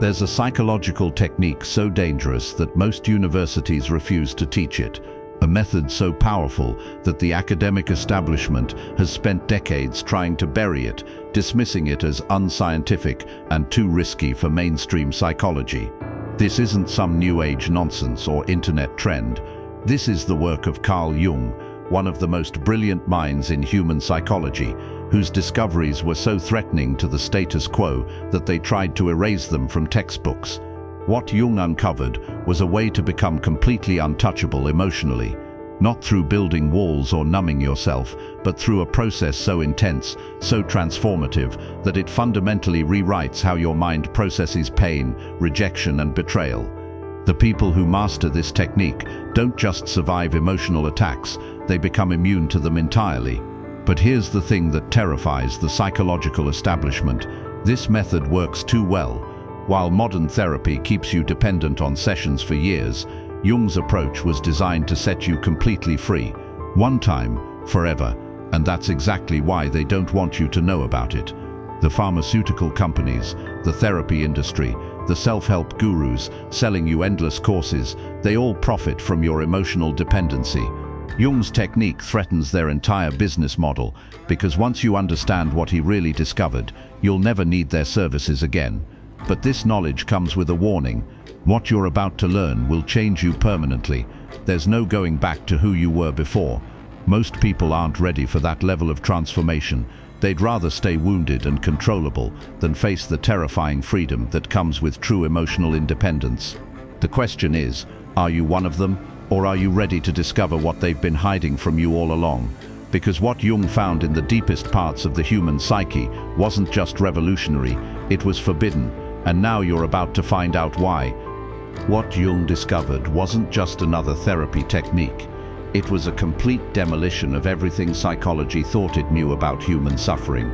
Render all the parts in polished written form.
There's a psychological technique so dangerous that most universities refuse to teach it, a method so powerful that the academic establishment has spent decades trying to bury it, dismissing it as unscientific and too risky for mainstream psychology. This isn't some new age nonsense or internet trend. This is the work of Carl Jung, one of the most brilliant minds in human psychology, whose discoveries were so threatening to the status quo that they tried to erase them from textbooks. What Jung uncovered was a way to become completely untouchable emotionally, not through building walls or numbing yourself, but through a process so intense, so transformative, that it fundamentally rewrites how your mind processes pain, rejection, and betrayal. The people who master this technique don't just survive emotional attacks, they become immune to them entirely. But here's the thing that terrifies the psychological establishment. This method works too well. While modern therapy keeps you dependent on sessions for years, Jung's approach was designed to set you completely free. One time, forever. And that's exactly why they don't want you to know about it. The pharmaceutical companies, the therapy industry, the self-help gurus selling you endless courses, they all profit from your emotional dependency. Jung's technique threatens their entire business model because once you understand what he really discovered, you'll never need their services again. But this knowledge comes with a warning. What you're about to learn will change you permanently. There's no going back to who you were before. Most people aren't ready for that level of transformation. They'd rather stay wounded and controllable than face the terrifying freedom that comes with true emotional independence. The question is, are you one of them, or are you ready to discover what they've been hiding from you all along? Because what Jung found in the deepest parts of the human psyche wasn't just revolutionary, it was forbidden, and now you're about to find out why. What Jung discovered wasn't just another therapy technique. It was a complete demolition of everything psychology thought it knew about human suffering.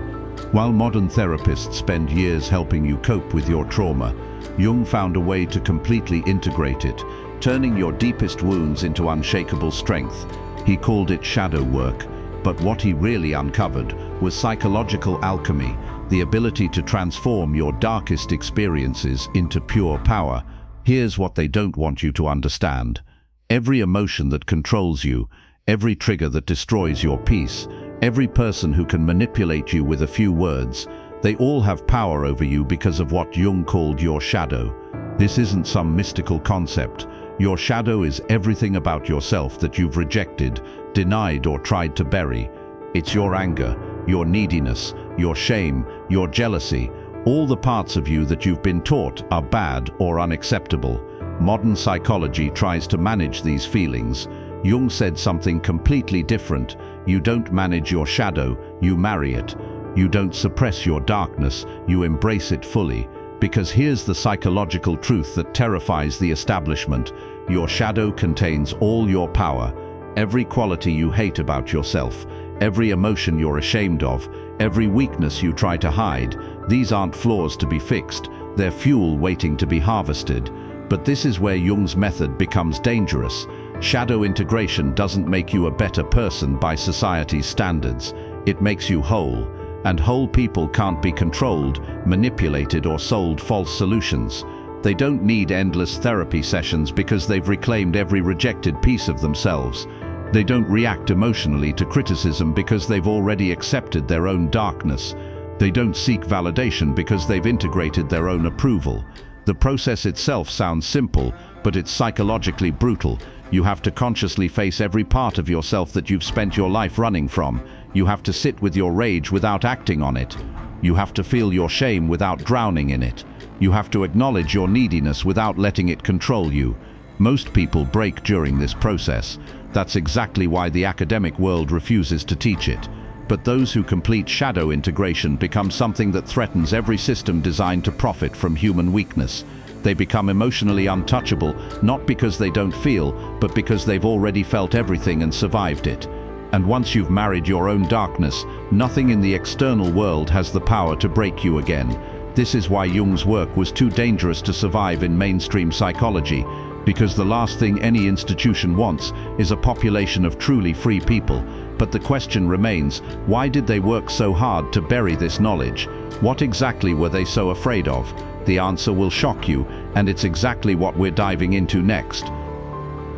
While modern therapists spend years helping you cope with your trauma, Jung found a way to completely integrate it, turning your deepest wounds into unshakable strength. He called it shadow work, but what he really uncovered was psychological alchemy, the ability to transform your darkest experiences into pure power. Here's what they don't want you to understand. Every emotion that controls you, every trigger that destroys your peace, every person who can manipulate you with a few words, they all have power over you because of what Jung called your shadow. This isn't some mystical concept. Your shadow is everything about yourself that you've rejected, denied, or tried to bury. It's your anger, your neediness, your shame, your jealousy, all the parts of you that you've been taught are bad or unacceptable. Modern psychology tries to manage these feelings. Jung said something completely different. You don't manage your shadow, you marry it. You don't suppress your darkness, you embrace it fully. Because here's the psychological truth that terrifies the establishment. Your shadow contains all your power. Every quality you hate about yourself, every emotion you're ashamed of, every weakness you try to hide, these aren't flaws to be fixed, they're fuel waiting to be harvested. But this is where Jung's method becomes dangerous. Shadow integration doesn't make you a better person by society's standards. It makes you whole. And whole people can't be controlled, manipulated, or sold false solutions. They don't need endless therapy sessions because they've reclaimed every rejected piece of themselves. They don't react emotionally to criticism because they've already accepted their own darkness. They don't seek validation because they've integrated their own approval. The process itself sounds simple, but it's psychologically brutal. You have to consciously face every part of yourself that you've spent your life running from. You have to sit with your rage without acting on it. You have to feel your shame without drowning in it. You have to acknowledge your neediness without letting it control you. Most people break during this process. That's exactly why the academic world refuses to teach it. But those who complete shadow integration become something that threatens every system designed to profit from human weakness. They become emotionally untouchable, not because they don't feel, but because they've already felt everything and survived it. And once you've married your own darkness, nothing in the external world has the power to break you again. This is why Jung's work was too dangerous to survive in mainstream psychology, because the last thing any institution wants is a population of truly free people. But the question remains, why did they work so hard to bury this knowledge? What exactly were they so afraid of? The answer will shock you, and it's exactly what we're diving into next.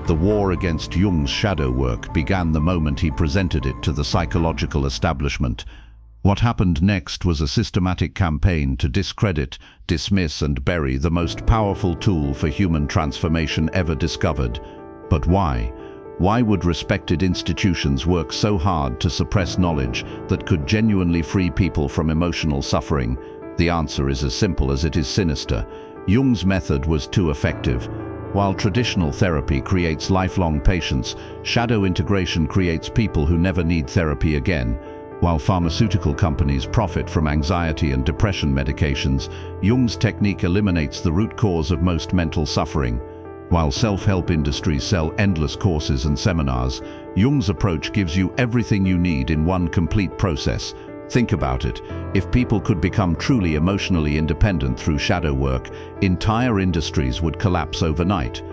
The war against Jung's shadow work began the moment he presented it to the psychological establishment. What happened next was a systematic campaign to discredit, dismiss, and bury the most powerful tool for human transformation ever discovered. But why? Why would respected institutions work so hard to suppress knowledge that could genuinely free people from emotional suffering? The answer is as simple as it is sinister. Jung's method was too effective. While traditional therapy creates lifelong patients, shadow integration creates people who never need therapy again. While pharmaceutical companies profit from anxiety and depression medications, Jung's technique eliminates the root cause of most mental suffering. While self-help industries sell endless courses and seminars, Jung's approach gives you everything you need in one complete process. Think about it. If people could become truly emotionally independent through shadow work, entire industries would collapse overnight.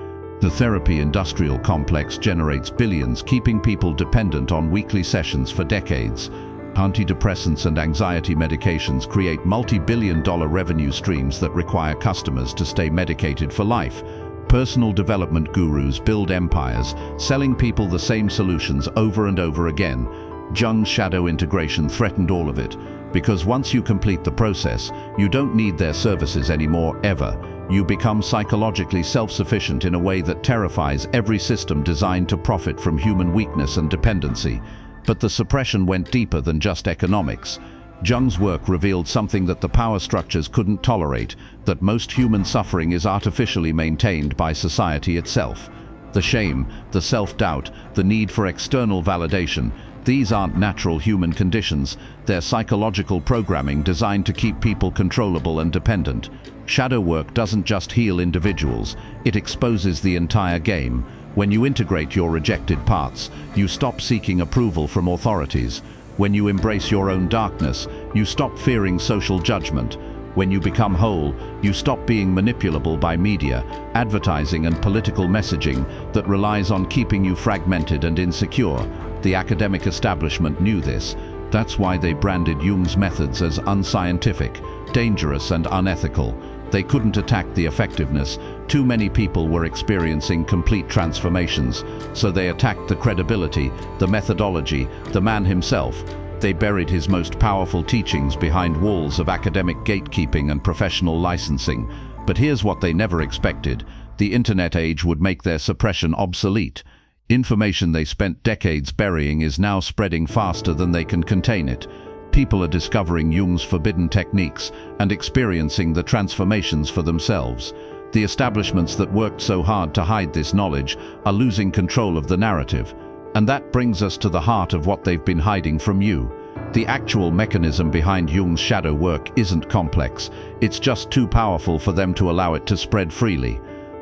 The therapy industrial complex generates billions, keeping people dependent on weekly sessions for decades. Antidepressants and anxiety medications create multi-billion-dollar revenue streams that require customers to stay medicated for life. Personal development gurus build empires, selling people the same solutions over and over again. Jung's shadow integration threatened all of it, because once you complete the process, you don't need their services anymore, ever. You become psychologically self-sufficient in a way that terrifies every system designed to profit from human weakness and dependency. But the suppression went deeper than just economics. Jung's work revealed something that the power structures couldn't tolerate, that most human suffering is artificially maintained by society itself. The shame, the self-doubt, the need for external validation, these aren't natural human conditions, they're psychological programming designed to keep people controllable and dependent. Shadow work doesn't just heal individuals, it exposes the entire game. When you integrate your rejected parts, you stop seeking approval from authorities. When you embrace your own darkness, you stop fearing social judgment. When you become whole, you stop being manipulable by media, advertising, and political messaging that relies on keeping you fragmented and insecure. The academic establishment knew this. That's why they branded Jung's methods as unscientific, dangerous, and unethical. They couldn't attack the effectiveness. Too many people were experiencing complete transformations, so they attacked the credibility, the methodology, the man himself. They buried his most powerful teachings behind walls of academic gatekeeping and professional licensing. But here's what they never expected. The internet age would make their suppression obsolete. Information they spent decades burying is now spreading faster than they can contain it. People are discovering Jung's forbidden techniques and experiencing the transformations for themselves. The establishments that worked so hard to hide this knowledge are losing control of the narrative. And that brings us to the heart of what they've been hiding from you. The actual mechanism behind Jung's shadow work isn't complex. It's just too powerful for them to allow it to spread freely.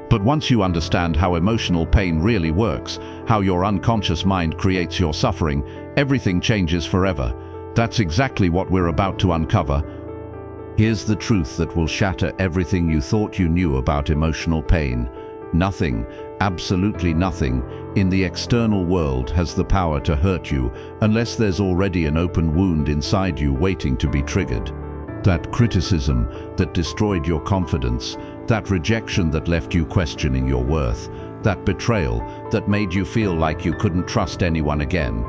But once you understand how emotional pain really works, how your unconscious mind creates your suffering, everything changes forever. That's exactly what we're about to uncover. Here's the truth that will shatter everything you thought you knew about emotional pain. Nothing, absolutely nothing, in the external world has the power to hurt you unless there's already an open wound inside you waiting to be triggered. That criticism that destroyed your confidence, that rejection that left you questioning your worth, that betrayal that made you feel like you couldn't trust anyone again.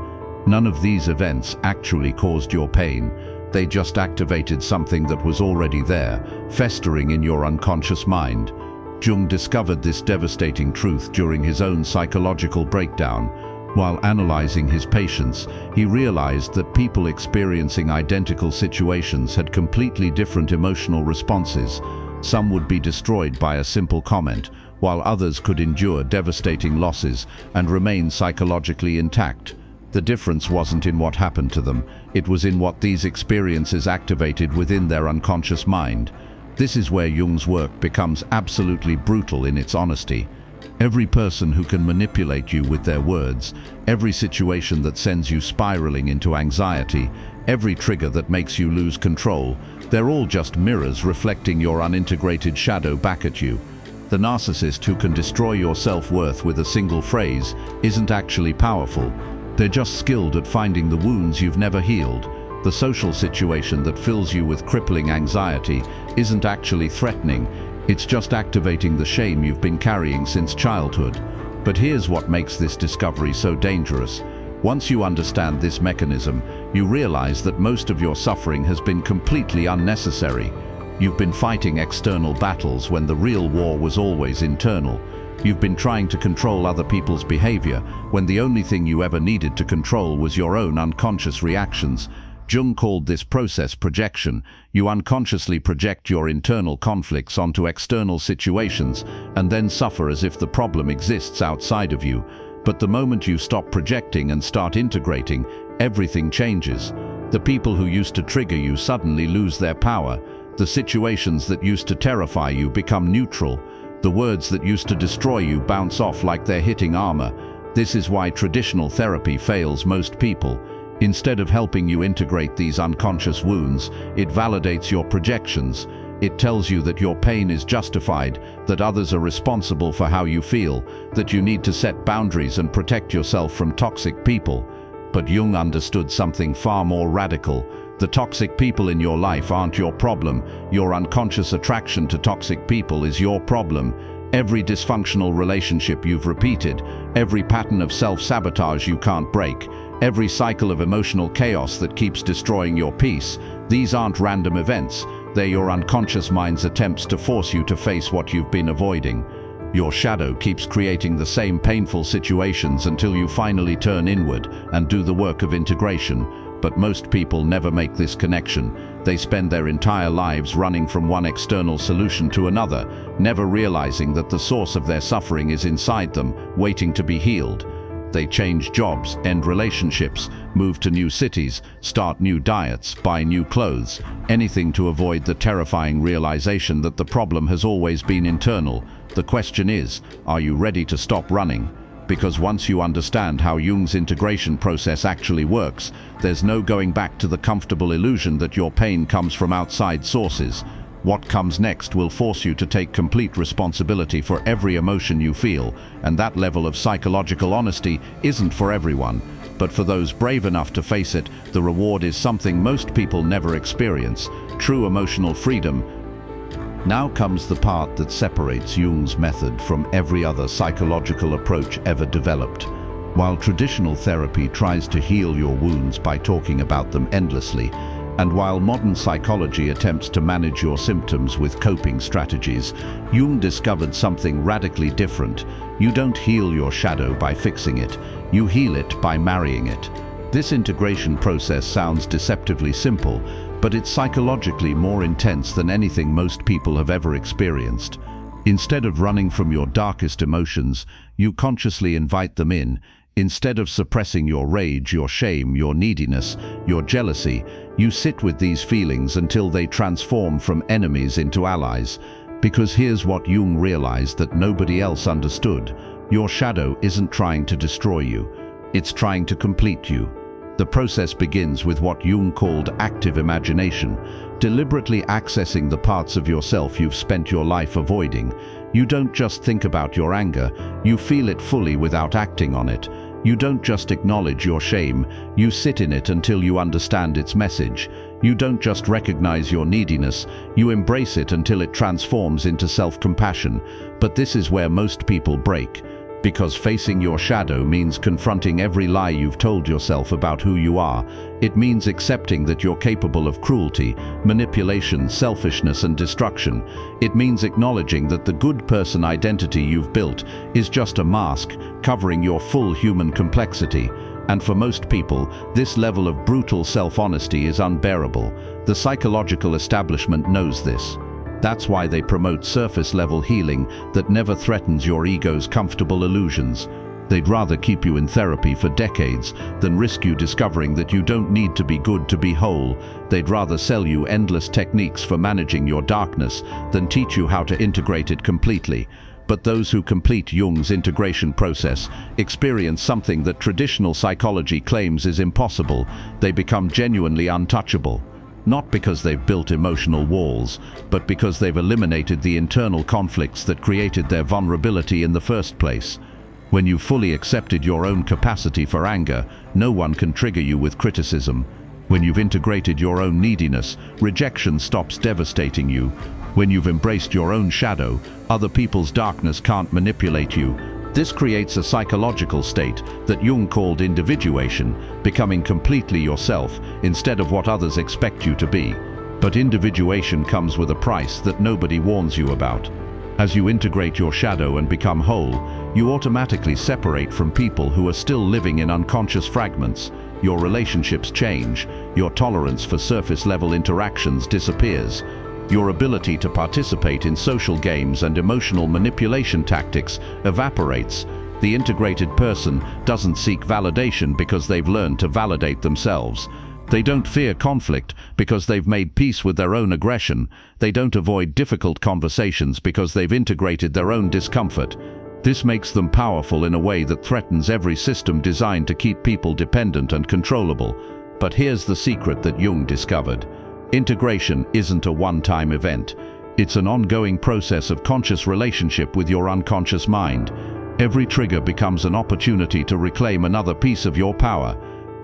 None of these events actually caused your pain. They just activated something that was already there, festering in your unconscious mind. Jung discovered this devastating truth during his own psychological breakdown. While analyzing his patients, he realized that people experiencing identical situations had completely different emotional responses. Some would be destroyed by a simple comment, while others could endure devastating losses and remain psychologically intact. The difference wasn't in what happened to them, it was in what these experiences activated within their unconscious mind. This is where Jung's work becomes absolutely brutal in its honesty. Every person who can manipulate you with their words, every situation that sends you spiraling into anxiety, every trigger that makes you lose control, they're all just mirrors reflecting your unintegrated shadow back at you. The narcissist who can destroy your self-worth with a single phrase isn't actually powerful. They're just skilled at finding the wounds you've never healed. The social situation that fills you with crippling anxiety isn't actually threatening, it's just activating the shame you've been carrying since childhood. But here's what makes this discovery so dangerous. Once you understand this mechanism, you realize that most of your suffering has been completely unnecessary. You've been fighting external battles when the real war was always internal. You've been trying to control other people's behavior when the only thing you ever needed to control was your own unconscious reactions. Jung called this process projection. You unconsciously project your internal conflicts onto external situations and then suffer as if the problem exists outside of you. But the moment you stop projecting and start integrating, everything changes. The people who used to trigger you suddenly lose their power. The situations that used to terrify you become neutral. The words that used to destroy you bounce off like they're hitting armor. This is why traditional therapy fails most people. Instead of helping you integrate these unconscious wounds, it validates your projections. It tells you that your pain is justified, that others are responsible for how you feel, that you need to set boundaries and protect yourself from toxic people. But Jung understood something far more radical. The toxic people in your life aren't your problem. Your unconscious attraction to toxic people is your problem. Every dysfunctional relationship you've repeated, every pattern of self-sabotage you can't break, every cycle of emotional chaos that keeps destroying your peace, these aren't random events. They're your unconscious mind's attempts to force you to face what you've been avoiding. Your shadow keeps creating the same painful situations until you finally turn inward and do the work of integration. But most people never make this connection. They spend their entire lives running from one external solution to another, never realizing that the source of their suffering is inside them, waiting to be healed. They change jobs, end relationships, move to new cities, start new diets, buy new clothes, anything to avoid the terrifying realization that the problem has always been internal. The question is, are you ready to stop running? Because once you understand how Jung's integration process actually works, there's no going back to the comfortable illusion that your pain comes from outside sources. What comes next will force you to take complete responsibility for every emotion you feel, and that level of psychological honesty isn't for everyone. But for those brave enough to face it, the reward is something most people never experience: true emotional freedom. Now comes the part that separates Jung's method from every other psychological approach ever developed. While traditional therapy tries to heal your wounds by talking about them endlessly, and while modern psychology attempts to manage your symptoms with coping strategies, Jung discovered something radically different. You don't heal your shadow by fixing it. You heal it by marrying it. This integration process sounds deceptively simple, but it's psychologically more intense than anything most people have ever experienced. Instead of running from your darkest emotions, you consciously invite them in. Instead of suppressing your rage, your shame, your neediness, your jealousy, you sit with these feelings until they transform from enemies into allies. Because here's what Jung realized that nobody else understood. Your shadow isn't trying to destroy you. It's trying to complete you. The process begins with what Jung called active imagination, deliberately accessing the parts of yourself you've spent your life avoiding. You don't just think about your anger, you feel it fully without acting on it. You don't just acknowledge your shame, you sit in it until you understand its message. You don't just recognize your neediness, you embrace it until it transforms into self-compassion. But this is where most people break. Because facing your shadow means confronting every lie you've told yourself about who you are. It means accepting that you're capable of cruelty, manipulation, selfishness, and destruction. It means acknowledging that the good person identity you've built is just a mask covering your full human complexity. And for most people, this level of brutal self-honesty is unbearable. The psychological establishment knows this. That's why they promote surface-level healing that never threatens your ego's comfortable illusions. They'd rather keep you in therapy for decades than risk you discovering that you don't need to be good to be whole. They'd rather sell you endless techniques for managing your darkness than teach you how to integrate it completely. But those who complete Jung's integration process experience something that traditional psychology claims is impossible. They become genuinely untouchable. Not because they've built emotional walls, but because they've eliminated the internal conflicts that created their vulnerability in the first place. When you've fully accepted your own capacity for anger, no one can trigger you with criticism. When you've integrated your own neediness, rejection stops devastating you. When you've embraced your own shadow, other people's darkness can't manipulate you. This creates a psychological state that Jung called individuation, becoming completely yourself instead of what others expect you to be. But individuation comes with a price that nobody warns you about. As you integrate your shadow and become whole, you automatically separate from people who are still living in unconscious fragments. Your relationships change, your tolerance for surface-level interactions disappears. Your ability to participate in social games and emotional manipulation tactics evaporates. The integrated person doesn't seek validation because they've learned to validate themselves. They don't fear conflict because they've made peace with their own aggression. They don't avoid difficult conversations because they've integrated their own discomfort. This makes them powerful in a way that threatens every system designed to keep people dependent and controllable. But here's the secret that Jung discovered. Integration isn't a one-time event. It's an ongoing process of conscious relationship with your unconscious mind. Every trigger becomes an opportunity to reclaim another piece of your power.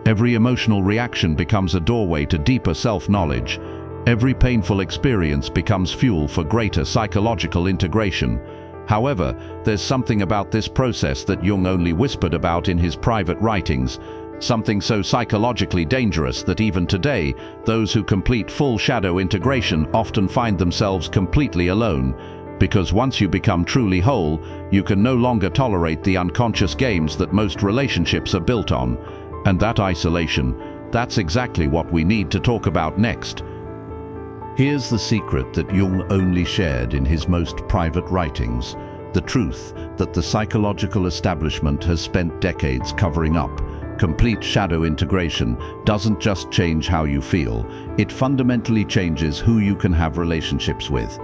Every emotional reaction becomes a doorway to deeper self-knowledge. Every painful experience becomes fuel for greater psychological integration. However, there's something about this process that Jung only whispered about in his private writings, something so psychologically dangerous that even today, those who complete full shadow integration often find themselves completely alone. Because once you become truly whole, you can no longer tolerate the unconscious games that most relationships are built on. And that isolation, that's exactly what we need to talk about next. Here's the secret that Jung only shared in his most private writings, the truth that the psychological establishment has spent decades covering up. Complete shadow integration doesn't just change how you feel, it fundamentally changes who you can have relationships with.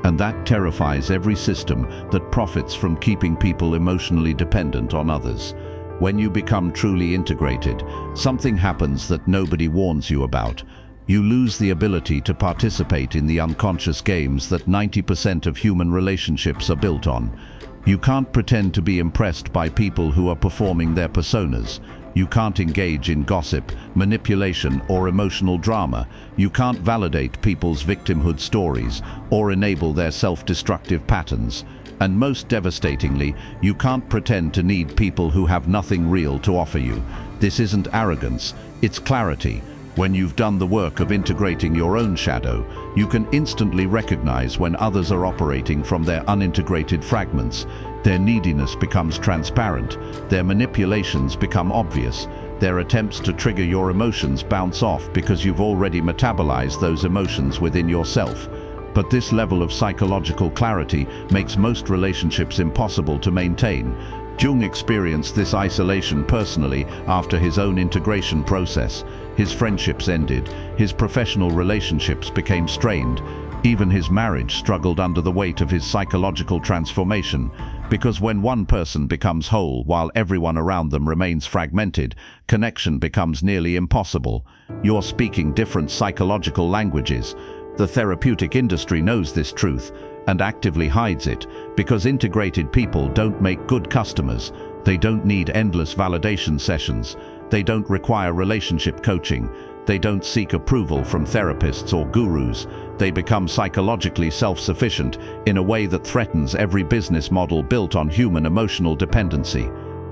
And that terrifies every system that profits from keeping people emotionally dependent on others. When you become truly integrated, something happens that nobody warns you about. You lose the ability to participate in the unconscious games that 90% of human relationships are built on. You can't pretend to be impressed by people who are performing their personas. You can't engage in gossip, manipulation, or emotional drama. You can't validate people's victimhood stories or enable their self-destructive patterns. And most devastatingly, you can't pretend to need people who have nothing real to offer you. This isn't arrogance, it's clarity. When you've done the work of integrating your own shadow, you can instantly recognize when others are operating from their unintegrated fragments. Their neediness becomes transparent, their manipulations become obvious, their attempts to trigger your emotions bounce off because you've already metabolized those emotions within yourself. But this level of psychological clarity makes most relationships impossible to maintain. Jung experienced this isolation personally after his own integration process. His friendships ended, his professional relationships became strained, even his marriage struggled under the weight of his psychological transformation. Because when one person becomes whole while everyone around them remains fragmented, connection becomes nearly impossible. You're speaking different psychological languages. The therapeutic industry knows this truth and actively hides it, because integrated people don't make good customers. They don't need endless validation sessions. They don't require relationship coaching. They don't seek approval from therapists or gurus. They become psychologically self-sufficient in a way that threatens every business model built on human emotional dependency.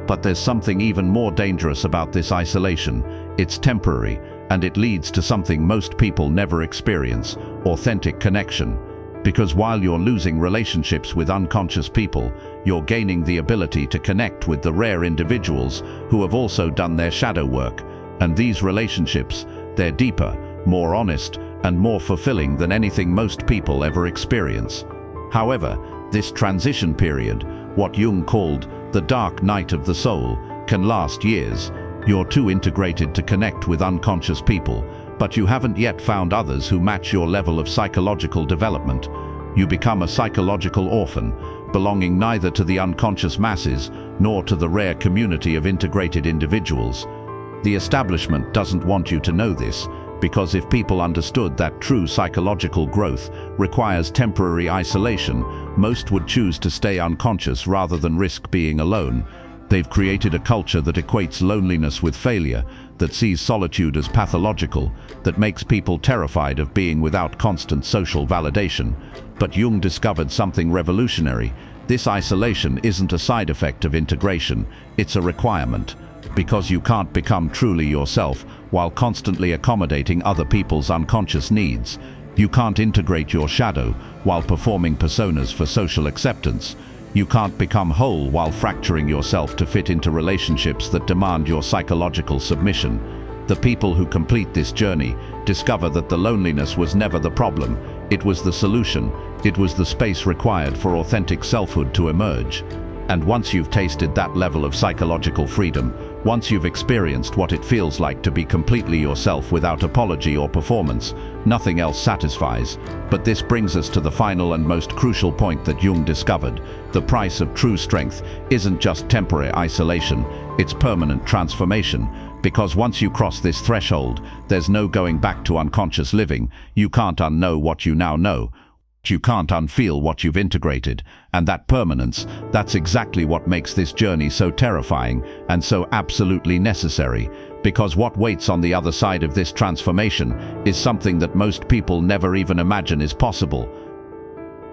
But there's something even more dangerous about this isolation. It's temporary, and it leads to something most people never experience: authentic connection. Because while you're losing relationships with unconscious people, you're gaining the ability to connect with the rare individuals who have also done their shadow work. And these relationships, they're deeper, more honest, and more fulfilling than anything most people ever experience. However, this transition period, what Jung called the dark night of the soul, can last years. You're too integrated to connect with unconscious people, but you haven't yet found others who match your level of psychological development. You become a psychological orphan, belonging neither to the unconscious masses nor to the rare community of integrated individuals. The establishment doesn't want you to know this, because if people understood that true psychological growth requires temporary isolation, most would choose to stay unconscious rather than risk being alone. They've created a culture that equates loneliness with failure, that sees solitude as pathological, that makes people terrified of being without constant social validation. But Jung discovered something revolutionary. This isolation isn't a side effect of integration, it's a requirement. Because you can't become truly yourself while constantly accommodating other people's unconscious needs. You can't integrate your shadow while performing personas for social acceptance. You can't become whole while fracturing yourself to fit into relationships that demand your psychological submission. The people who complete this journey discover that the loneliness was never the problem. It was the solution. It was the space required for authentic selfhood to emerge. And once you've tasted that level of psychological freedom, once you've experienced what it feels like to be completely yourself without apology or performance, nothing else satisfies. But this brings us to the final and most crucial point that Jung discovered. The price of true strength isn't just temporary isolation, it's permanent transformation. Because once you cross this threshold, there's no going back to unconscious living. You can't unknow what you now know. You can't unfeel what you've integrated, and that permanence, that's exactly what makes this journey so terrifying and so absolutely necessary, because what waits on the other side of this transformation is something that most people never even imagine is possible.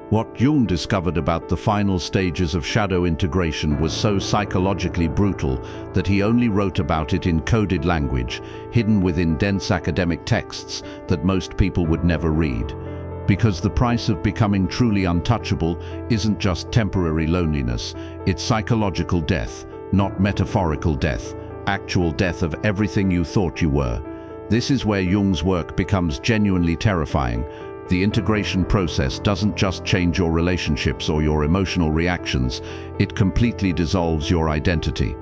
What Jung discovered about the final stages of shadow integration was so psychologically brutal that he only wrote about it in coded language, hidden within dense academic texts that most people would never read. Because the price of becoming truly untouchable isn't just temporary loneliness, it's psychological death, not metaphorical death, actual death of everything you thought you were. This is where Jung's work becomes genuinely terrifying. The integration process doesn't just change your relationships or your emotional reactions, it completely dissolves your identity.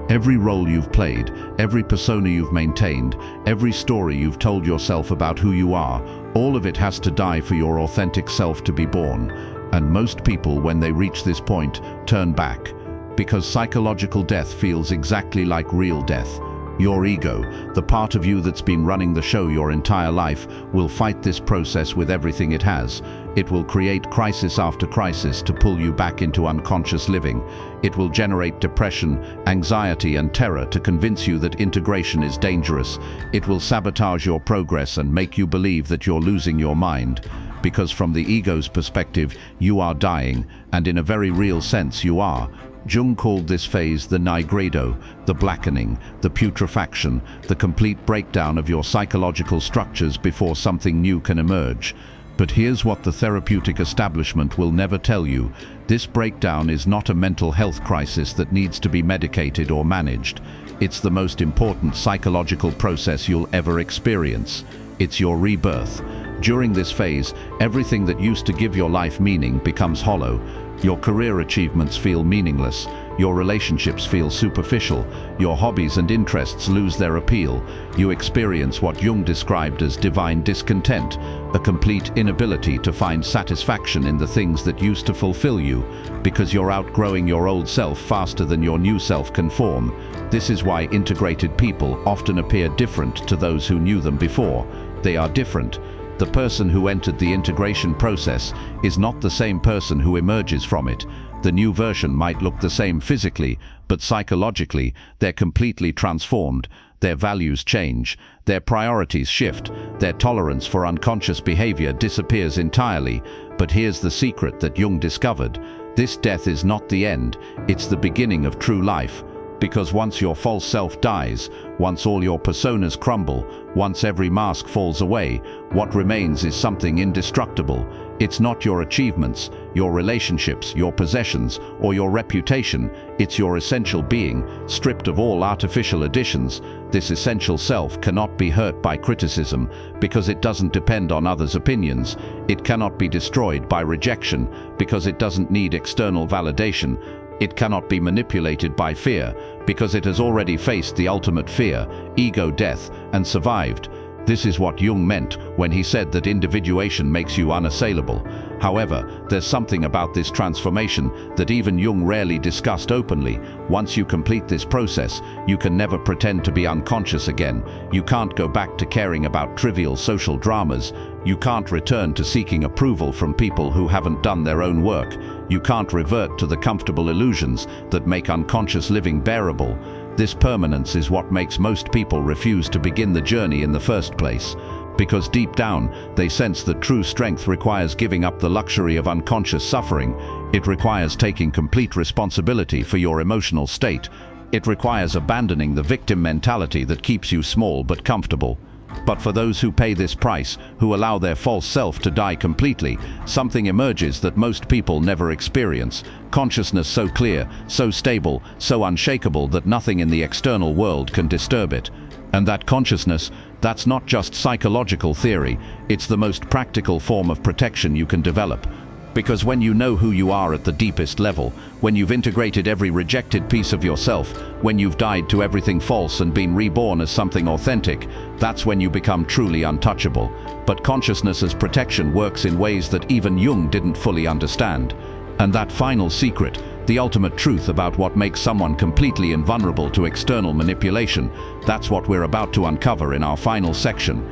Every role you've played, every persona you've maintained, every story you've told yourself about who you are, all of it has to die for your authentic self to be born. And most people, when they reach this point, turn back. Because psychological death feels exactly like real death. Your ego, the part of you that's been running the show your entire life, will fight this process with everything it has. It will create crisis after crisis to pull you back into unconscious living. It will generate depression, anxiety, and terror to convince you that integration is dangerous. It will sabotage your progress and make you believe that you're losing your mind. Because from the ego's perspective, you are dying, and in a very real sense you are. Jung called this phase the nigredo, the blackening, the putrefaction, the complete breakdown of your psychological structures before something new can emerge. But here's what the therapeutic establishment will never tell you. This breakdown is not a mental health crisis that needs to be medicated or managed. It's the most important psychological process you'll ever experience. It's your rebirth. During this phase, everything that used to give your life meaning becomes hollow. Your career achievements feel meaningless, your relationships feel superficial, your hobbies and interests lose their appeal. You experience what Jung described as divine discontent, a complete inability to find satisfaction in the things that used to fulfill you, because you're outgrowing your old self faster than your new self can form. This is why integrated people often appear different to those who knew them before. They are different. The person who entered the integration process is not the same person who emerges from it. The new version might look the same physically, but psychologically, they're completely transformed. Their values change, their priorities shift, their tolerance for unconscious behavior disappears entirely. But here's the secret that Jung discovered. This death is not the end, it's the beginning of true life. Because once your false self dies, once all your personas crumble, once every mask falls away, what remains is something indestructible. It's not your achievements, your relationships, your possessions, or your reputation. It's your essential being, stripped of all artificial additions. This essential self cannot be hurt by criticism, because it doesn't depend on others' opinions. It cannot be destroyed by rejection, because it doesn't need external validation. It cannot be manipulated by fear, because it has already faced the ultimate fear, ego death, and survived. This is what Jung meant when he said that individuation makes you unassailable. However, there's something about this transformation that even Jung rarely discussed openly. Once you complete this process, you can never pretend to be unconscious again. You can't go back to caring about trivial social dramas. You can't return to seeking approval from people who haven't done their own work. You can't revert to the comfortable illusions that make unconscious living bearable. This permanence is what makes most people refuse to begin the journey in the first place. Because deep down, they sense that true strength requires giving up the luxury of unconscious suffering. It requires taking complete responsibility for your emotional state. It requires abandoning the victim mentality that keeps you small but comfortable. But for those who pay this price, who allow their false self to die completely, something emerges that most people never experience. Consciousness so clear, so stable, so unshakable that nothing in the external world can disturb it. And that consciousness, that's not just psychological theory, it's the most practical form of protection you can develop. Because when you know who you are at the deepest level, when you've integrated every rejected piece of yourself, when you've died to everything false and been reborn as something authentic, that's when you become truly untouchable. But consciousness as protection works in ways that even Jung didn't fully understand. And that final secret, the ultimate truth about what makes someone completely invulnerable to external manipulation, that's what we're about to uncover in our final section.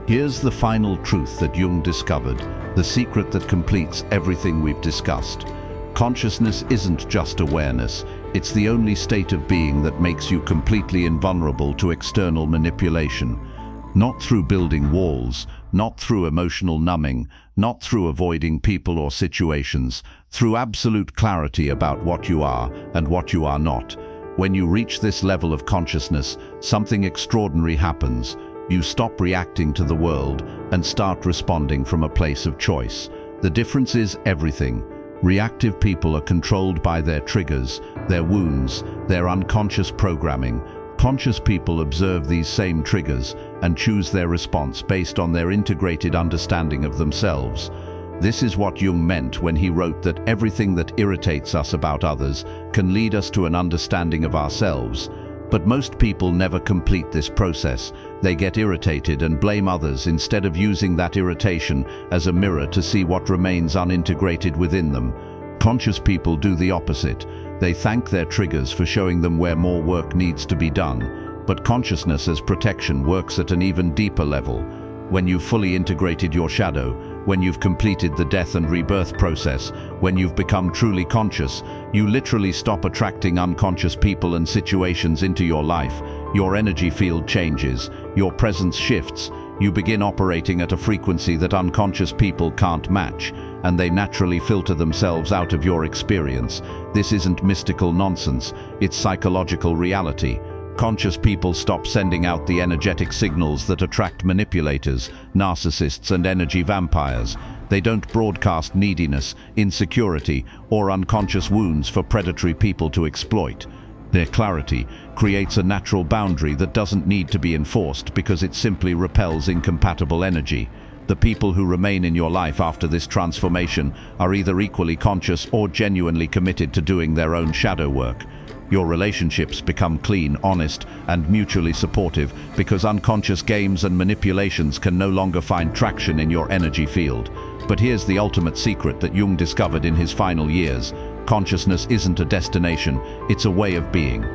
Here's the final truth that Jung discovered, the secret that completes everything we've discussed. Consciousness isn't just awareness, it's the only state of being that makes you completely invulnerable to external manipulation. Not through building walls, not through emotional numbing, not through avoiding people or situations, through absolute clarity about what you are and what you are not. When you reach this level of consciousness, something extraordinary happens. You stop reacting to the world and start responding from a place of choice. The difference is everything. Reactive people are controlled by their triggers, their wounds, their unconscious programming. Conscious people observe these same triggers and choose their response based on their integrated understanding of themselves. This is what Jung meant when he wrote that everything that irritates us about others can lead us to an understanding of ourselves. But most people never complete this process. They get irritated and blame others instead of using that irritation as a mirror to see what remains unintegrated within them. Conscious people do the opposite. They thank their triggers for showing them where more work needs to be done. But consciousness as protection works at an even deeper level. When you've fully integrated your shadow, when you've completed the death and rebirth process, when you've become truly conscious, you literally stop attracting unconscious people and situations into your life. Your energy field changes, your presence shifts, you begin operating at a frequency that unconscious people can't match, and they naturally filter themselves out of your experience. This isn't mystical nonsense, it's psychological reality. Conscious people stop sending out the energetic signals that attract manipulators, narcissists, and energy vampires. They don't broadcast neediness, insecurity, or unconscious wounds for predatory people to exploit. Their clarity creates a natural boundary that doesn't need to be enforced because it simply repels incompatible energy. The people who remain in your life after this transformation are either equally conscious or genuinely committed to doing their own shadow work. Your relationships become clean, honest, and mutually supportive because unconscious games and manipulations can no longer find traction in your energy field. But here's the ultimate secret that Jung discovered in his final years. Consciousness isn't a destination, it's a way of being.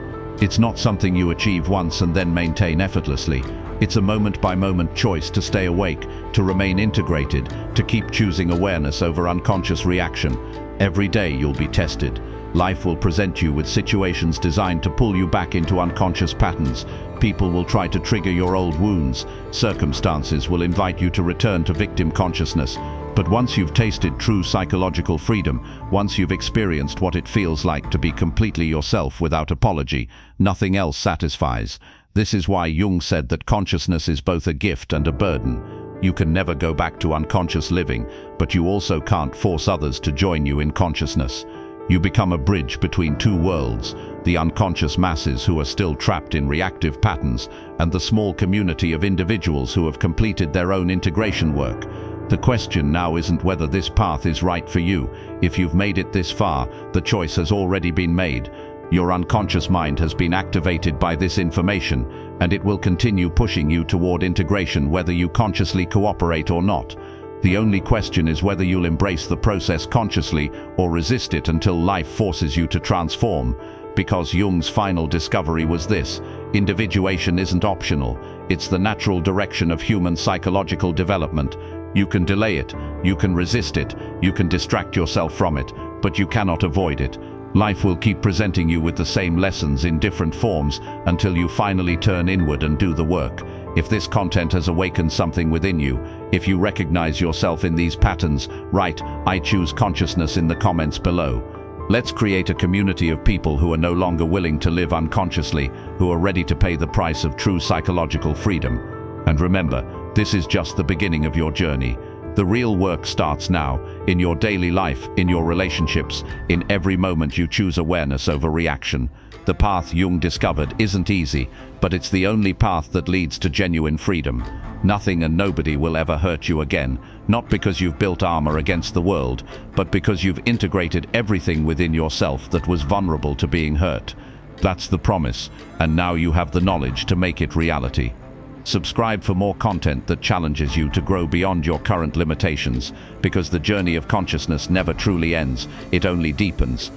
It's not something you achieve once and then maintain effortlessly. It's a moment-by-moment choice to stay awake, to remain integrated, to keep choosing awareness over unconscious reaction. Every day you'll be tested. Life will present you with situations designed to pull you back into unconscious patterns. People will try to trigger your old wounds. Circumstances will invite you to return to victim consciousness. But once you've tasted true psychological freedom, once you've experienced what it feels like to be completely yourself without apology, nothing else satisfies. This is why Jung said that consciousness is both a gift and a burden. You can never go back to unconscious living, but you also can't force others to join you in consciousness. You become a bridge between two worlds, the unconscious masses who are still trapped in reactive patterns, and the small community of individuals who have completed their own integration work. The question now isn't whether this path is right for you. If you've made it this far, the choice has already been made. Your unconscious mind has been activated by this information, and it will continue pushing you toward integration whether you consciously cooperate or not. The only question is whether you'll embrace the process consciously or resist it until life forces you to transform. Because Jung's final discovery was this: individuation isn't optional, it's the natural direction of human psychological development. You can delay it, you can resist it, you can distract yourself from it, but you cannot avoid it. Life will keep presenting you with the same lessons in different forms until you finally turn inward and do the work. If this content has awakened something within you, if you recognize yourself in these patterns, write "I choose consciousness" in the comments below. Let's create a community of people who are no longer willing to live unconsciously, who are ready to pay the price of true psychological freedom. And remember, this is just the beginning of your journey. The real work starts now, in your daily life, in your relationships, in every moment you choose awareness over reaction. The path Jung discovered isn't easy, but it's the only path that leads to genuine freedom. Nothing and nobody will ever hurt you again, not because you've built armor against the world, but because you've integrated everything within yourself that was vulnerable to being hurt. That's the promise, and now you have the knowledge to make it reality. Subscribe for more content that challenges you to grow beyond your current limitations, because the journey of consciousness never truly ends, it only deepens.